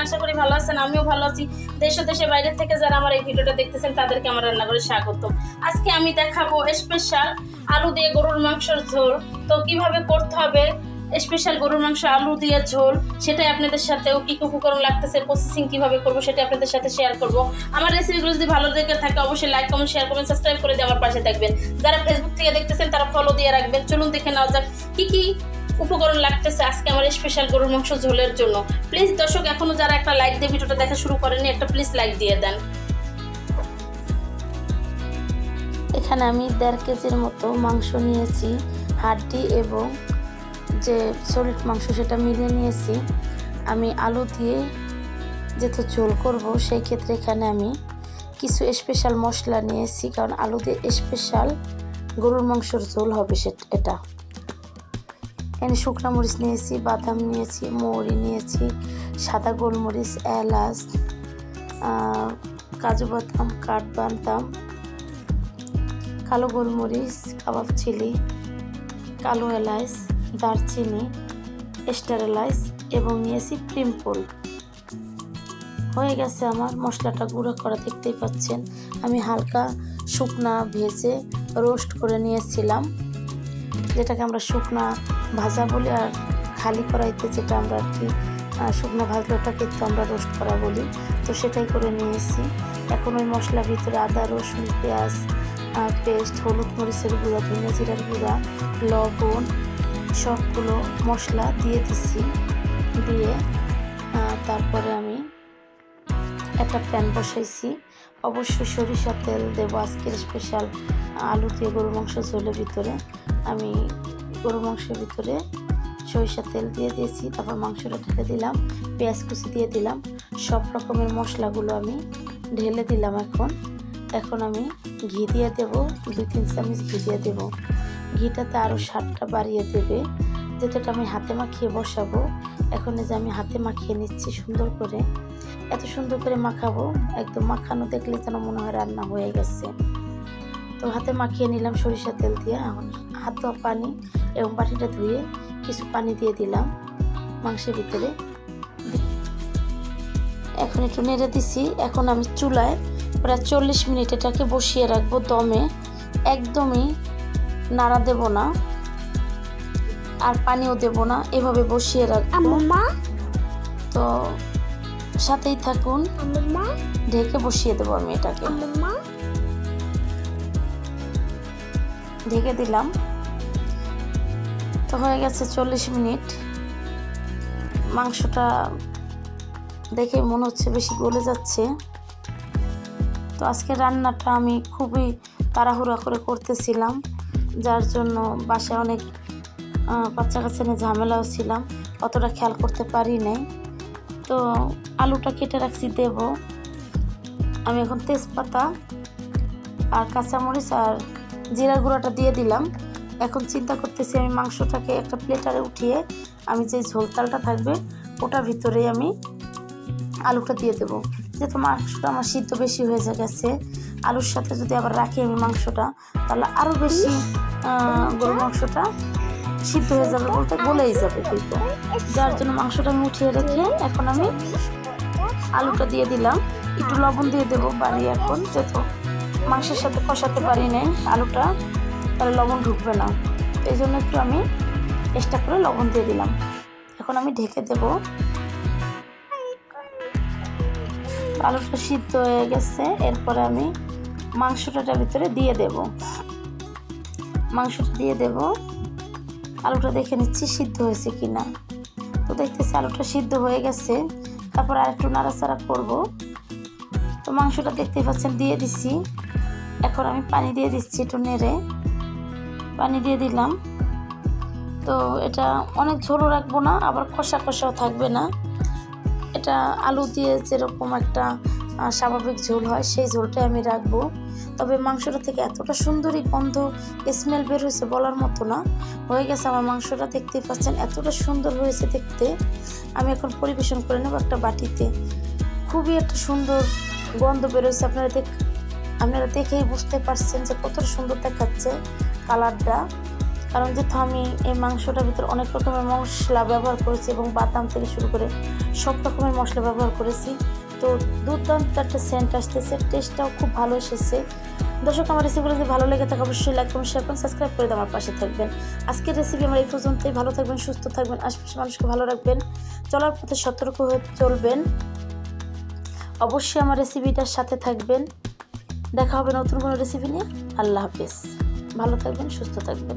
আশা করি ভালো আছেন, আমিও ভালো আছি। দেশ ও দেশের বাইরে থেকে যারা আমার এই ভিডিওটা দেখতেছেন তাদেরকে আমার রান্নাঘরে স্বাগত। আজকে আমি দেখাবো স্পেশাল আলু দিয়ে গরুর মাংসের ঝোল। তো কিভাবে করতে হবে স্পেশাল গরুর মাংস আলু দিয়ে ঝোল, সেটাই আপনাদের সাথেও কি উপকরণ লাগতেছে, প্রসেসিং কিভাবে করবো সেটা আপনাদের সাথে শেয়ার করব। আমার রেসিপিগুলো যদি ভালো লেগে থাকে অবশ্যই লাইক কমেন্ট শেয়ার করবেন, সাবস্ক্রাইব করে দিয়ে আমার পাশে থাকবেন। যারা ফেসবুক থেকে দেখতেছেন তারা ফলো দিয়ে রাখবেন। চলুন দেখে নেওয়া যাক কি কি উপকরণ লাগতেছে আজকে আমার স্পেশাল গরুর মাংস ঝোলের জন্য। প্লিজ দর্শক, এখনো যারা একটা লাইক দিয়ে ভিডিওটা দেখা শুরু করেনি, একটা প্লিজ লাইক দিয়ে দেন। এখানে আমি 1.5 কেজির মতো মাংস নিয়েছি, হাড্ডি এবং যে সলিড মাংস সেটা মিলিয়ে নিয়েছি। আমি আলু দিয়ে যেহেতু ঝোল করব সেই ক্ষেত্রে এখানে আমি কিছু স্পেশাল মশলা নিয়েছি, কারণ আলু দিয়ে স্পেশাল গরুর মাংসের ঝোল হবে এটা। এখানে শুকনো মরিচ নিয়েছি, বাদাম নিয়েছি, মৌরি নিয়েছি, সাদা গোলমরিচ, এলাচ, কাজু বাদাম, কাঠবাদাম, কালো গোলমরিচ, কাবাব চিলি, কালো এলাচ, দারচিনি, স্টার এলাচ এবং নিয়েছি পিম্পল। হয়ে গেছে আমার মশলাটা গুঁড়ো করা, দেখতেই পাচ্ছেন। আমি হালকা শুকনা ভেজে রোস্ট করে নিয়েছিলাম, যেটাকে আমরা শুকনা ভাজা বলি, আর খালি কড়াইতে যেটা আমরা আর কি শুকনো ভাজলে ওটাকে তো আমরা রোস্ট করা বলি। তো সেটাই করে নিয়েছি। এখন ওই মশলার ভিতরে আদা, রসুন, পেঁয়াজ পেস্ট, হলুদ মরিচের গুঁড়া, ধনিয়া জিরার গুঁড়া, লবণ সবগুলো মশলা দিয়ে দিছি। দিয়ে তারপরে আমি একটা প্যান বসাইছি। অবশ্যই সরিষা তেল দেবো আজকের স্পেশাল আলু দিয়ে গরুর মাংস ঝোলের ভিতরে। আমি গরুর মাংসের ভিতরে সরিষা তেল দিয়ে দিয়েছি, তারপর মাংসটা ঢেলে দিলাম, পেঁয়াজ কুচি দিয়ে দিলাম, সব রকমের মশলাগুলো আমি ঢেলে দিলাম। এখন আমি ঘি দিয়ে দেবো, 2-3 চামচ ঘি দিয়ে দেবো। ঘিটাতে আরও স্বাদটা বাড়িয়ে দেবে। যেটা আমি হাতে মাখিয়ে বসাবো, এখন যে আমি হাতে মাখিয়ে নিচ্ছি সুন্দর করে। এত সুন্দর করে মাখাবো, একদম মাখানো দেখলে যেন মনে হয় রান্না হয়ে গেছে। তো হাতে মাখিয়ে নিলাম সরিষা তেল দিয়ে। এখন হাত ধোয়া পানি এবং বাটিটা ধুয়ে কিছু পানি দিয়ে দিলাম মাংসের ভিতরে। এখন একটু নেড়ে দিছি। এখন আমি চুলায় প্রায় 40 মিনিট এটাকে বসিয়ে রাখবো দমে। একদমই নাড়া দেব না আর পানিও দেব না, এভাবে বসিয়ে রাখবো। তো সাথেই থাকুন, ঢেকে বসিয়ে দেবো আমি এটাকে। ঢেকে দিলাম। তো হয়ে গেছে 40 মিনিট। মাংসটা দেখে মনে হচ্ছে বেশি গলে যাচ্ছে। তো আজকে রান্নাটা আমি খুবই তাড়াহুড়া করে করতেছিলাম, যার জন্য বাসায় অনেক বাচ্চা কাচ্চা নিয়ে ঝামেলাও ছিলাম, অতটা খেয়াল করতে পারি নাই। তো আলুটা কেটে রাখছি দেব। আমি এখন তেজপাতা আর কাঁচামরিচ আর জিরা গুঁড়াটা দিয়ে দিলাম। এখন চিন্তা করতেছি আমি মাংসটাকে একটা প্লেটারে উঠিয়ে আমি যে ঝোল তালটা থাকবে ওটার ভিতরেই আমি আলুটা দিয়ে দেবো। যেহেতু মাংসটা আমার সিদ্ধ বেশি হয়ে গেছে, আলুর সাথে যদি আবার রাখি আমি মাংসটা, তাহলে আরও বেশি গরুর মাংসটা সিদ্ধ হয়ে যাবে, বলতে গলেই যাবে কিন্তু। যার জন্য মাংসটা আমি উঠিয়ে রেখে এখন আমি আলুটা দিয়ে দিলাম। একটু লবণ দিয়ে দেবো বাড়িয়ে, এখন যেহেতু মাংসের সাথে কষাতে পারি নাই আলুটা, তাহলে লবণ ঢুকবে না, এই জন্য একটু আমি চেষ্টা করে লবণ দিয়ে দিলাম। এখন আমি ঢেকে দেব। আলুটা সিদ্ধ হয়ে গেছে, এরপরে আমি মাংসটার ভিতরে দিয়ে দেব। মাংসটা দিয়ে দেব, আলুটা দেখে নিচ্ছি সিদ্ধ হয়েছে কিনা। তো দেখতেছি আলুটা সিদ্ধ হয়ে গেছে। তারপর আর একটু নাড়াচাড়া করব। তো মাংসটা দেখতেই পাচ্ছেন দিয়ে দিচ্ছি। এখন আমি পানি দিয়ে দিচ্ছি, একটু নেড়ে পানি দিয়ে দিলাম। তো এটা অনেক ঝোলও রাখবো না, আবার কষা কষাও থাকবে না। এটা আলু দিয়ে যেরকম একটা স্বাভাবিক ঝোল হয় সেই ঝোলটাই আমি রাখবো। তবে মাংসটা থেকে এতটা সুন্দরই গন্ধ স্মেল বের হয়েছে বলার মতো না। হয়ে গেছে আমার মাংসটা, দেখতেই পাচ্ছেন এতটা সুন্দর হয়েছে দেখতে। আমি এখন পরিবেশন করে নেব একটা বাটিতে। খুবই একটা সুন্দর গন্ধ বেরোচ্ছে, আপনারা দেখেই বুঝতে পারছেন যে কতটা সুন্দর দেখাচ্ছে কালারটা। কারণ যেহেতু আমি এই মাংসটার ভিতরে অনেক রকমের মশলা ব্যবহার করেছি এবং বাদাম থেকে শুরু করে সব রকমের মশলা ব্যবহার করেছি, তো দুর্দান্ত একটা সেন্ট আসতেছে, টেস্টটাও খুব ভালো এসেছে। দর্শক, আমার রেসিপিগুলো যদি ভালো লেগে থাকে অবশ্যই লাইক কমেন্ট শেয়ার করুন, সাবস্ক্রাইব করে আমার পাশে থাকবেন। আজকের রেসিপি আমার এই পর্যন্তই। ভালো থাকবেন, সুস্থ থাকবেন, আশেপাশে মানুষকে ভালো রাখবেন, চলার পথে সতর্ক হয়ে চলবেন। অবশ্যই আমার রেসিপিটার সাথে থাকবেন। দেখা হবে নতুন কোনো রেসিপি নিয়ে। আল্লাহ হাফেজ। ভালো থাকবেন, সুস্থ থাকবেন।